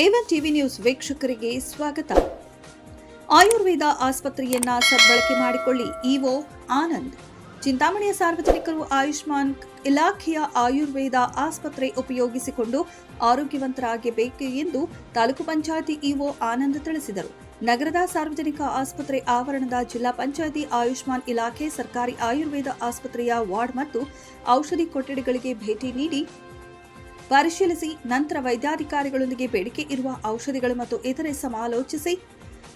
A1 TV news ವೀಕ್ಷಕರಿಗೆ ಸ್ವಾಗತ. ಆಯುರ್ವೇದ ಆಸ್ಪತ್ರೆಯನ್ನ ಸದ್ಬಳಕೆ ಮಾಡಿಕೊಳ್ಳಿ. ಇಒ ಆನಂದ್. ಚಿಂತಾಮಣಿಯ ಸಾರ್ವಜನಿಕರು ಆಯುಷ್ಮಾನ್ ಇಲಾಖೆಯ ಆಯುರ್ವೇದ ಆಸ್ಪತ್ರೆ ಉಪಯೋಗಿಸಿಕೊಂಡು ಆರೋಗ್ಯವಂತರಾಗಬೇಕು ಎಂದು ತಾಲೂಕು ಪಂಚಾಯಿತಿ ಇಒ ಆನಂದ್ ತಿಳಿಸಿದರು. ನಗರದ ಸಾರ್ವಜನಿಕ ಆಸ್ಪತ್ರೆ ಆವರಣದ ಜಿಲ್ಲಾ ಪಂಚಾಯಿತಿ ಆಯುಷ್ಮಾನ್ ಇಲಾಖೆ ಸರ್ಕಾರಿ ಆಯುರ್ವೇದ ಆಸ್ಪತ್ರೆಯ ವಾರ್ಡ್ ಮತ್ತು ಔಷಧಿ ಕೊಠಡಿಗಳಿಗೆ ಭೇಟಿ ನೀಡಿ ಪರಿಶೀಲಿಸಿ ನಂತರ ವೈದ್ಯಾಧಿಕಾರಿಗಳೊಂದಿಗೆ ಬೇಡಿಕೆ ಇರುವ ಔಷಧಿಗಳು ಮತ್ತು ಇತರೆ ಸಮಾಲೋಚಿಸಿ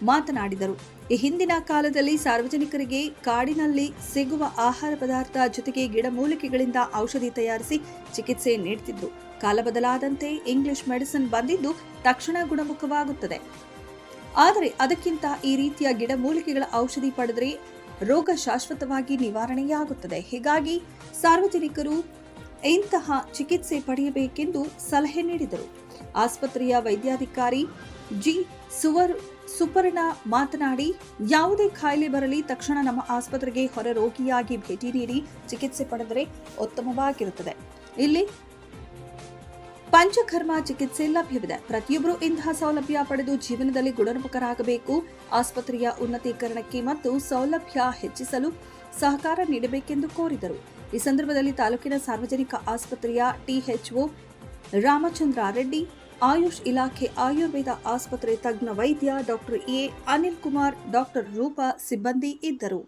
ಮಾತನಾಡಿದರು. ಈ ಹಿಂದಿನ ಕಾಲದಲ್ಲಿ ಸಾರ್ವಜನಿಕರಿಗೆ ಕಾಡಿನಲ್ಲಿ ಸಿಗುವ ಆಹಾರ ಪದಾರ್ಥ ಜೊತೆಗೆ ಗಿಡಮೂಲಿಕೆಗಳಿಂದ ಔಷಧಿ ತಯಾರಿಸಿ ಚಿಕಿತ್ಸೆ ನೀಡುತ್ತಿದ್ರು. ಕಾಲ ಬದಲಾದಂತೆ ಇಂಗ್ಲಿಷ್ ಮೆಡಿಸಿನ್ ಬಂದಿದ್ದು ತಕ್ಷಣ ಗುಣಮುಖವಾಗುತ್ತದೆ. ಆದರೆ ಅದಕ್ಕಿಂತ ಈ ರೀತಿಯ ಗಿಡಮೂಲಿಕೆಗಳ ಔಷಧಿ ಪಡೆದರೆ ರೋಗ ಶಾಶ್ವತವಾಗಿ ನಿವಾರಣೆಯಾಗುತ್ತದೆ. ಹೀಗಾಗಿ ಸಾರ್ವಜನಿಕರು ಇಂತಹ ಚಿಕಿತ್ಸೆ ಪಡೆಯಬೇಕೆಂದು ಸಲಹೆ ನೀಡಿದರು. ಆಸ್ಪತ್ರೆಯ ವೈದ್ಯಾಧಿಕಾರಿ ಜಿ ಸುಪರ್ಣ ಮಾತನಾಡಿ, ಯಾವುದೇ ಕಾಯಿಲೆ ಬರಲಿ ತಕ್ಷಣ ನಮ್ಮ ಆಸ್ಪತ್ರೆಗೆ ಹೊರ ರೋಗಿಯಾಗಿ ಭೇಟಿ ನೀಡಿ ಚಿಕಿತ್ಸೆ ಪಡೆದರೆ ಉತ್ತಮವಾಗಿರುತ್ತದೆ. ಇಲ್ಲಿ ಪಂಚಕರ್ಮ ಚಿಕಿತ್ಸೆ ಲಭ್ಯವಿದೆ. ಪ್ರತಿಯೊಬ್ಬರು ಇಂತಹ ಸೌಲಭ್ಯ ಪಡೆದು ಜೀವನದಲ್ಲಿ ಗುಣಮುಖರಾಗಬೇಕು. ಆಸ್ಪತ್ರೆಯ ಉನ್ನತೀಕರಣಕ್ಕೆ ಮತ್ತು ಸೌಲಭ್ಯ ಹೆಚ್ಚಿಸಲು ಸಹಕಾರ ನೀಡಬೇಕೆಂದು ಕೋರಿದರು. ಈ ಸಂದರ್ಭದಲ್ಲಿ ತಾಲೂಕಿನ ಸಾರ್ವಜನಿಕ ಆಸ್ಪತ್ರೆಯ ಟಿಎಚ್ಒ ರಾಮಚಂದ್ರ ರೆಡ್ಡಿ, ಆಯುಷ್ ಇಲಾಖೆ ಆಯುರ್ವೇದ ಆಸ್ಪತ್ರೆ ತಜ್ಞ ವೈದ್ಯ doctor A Anil Kumar, doctor Rupa ಸಿಬ್ಬಂದಿ ಇದ್ದರು.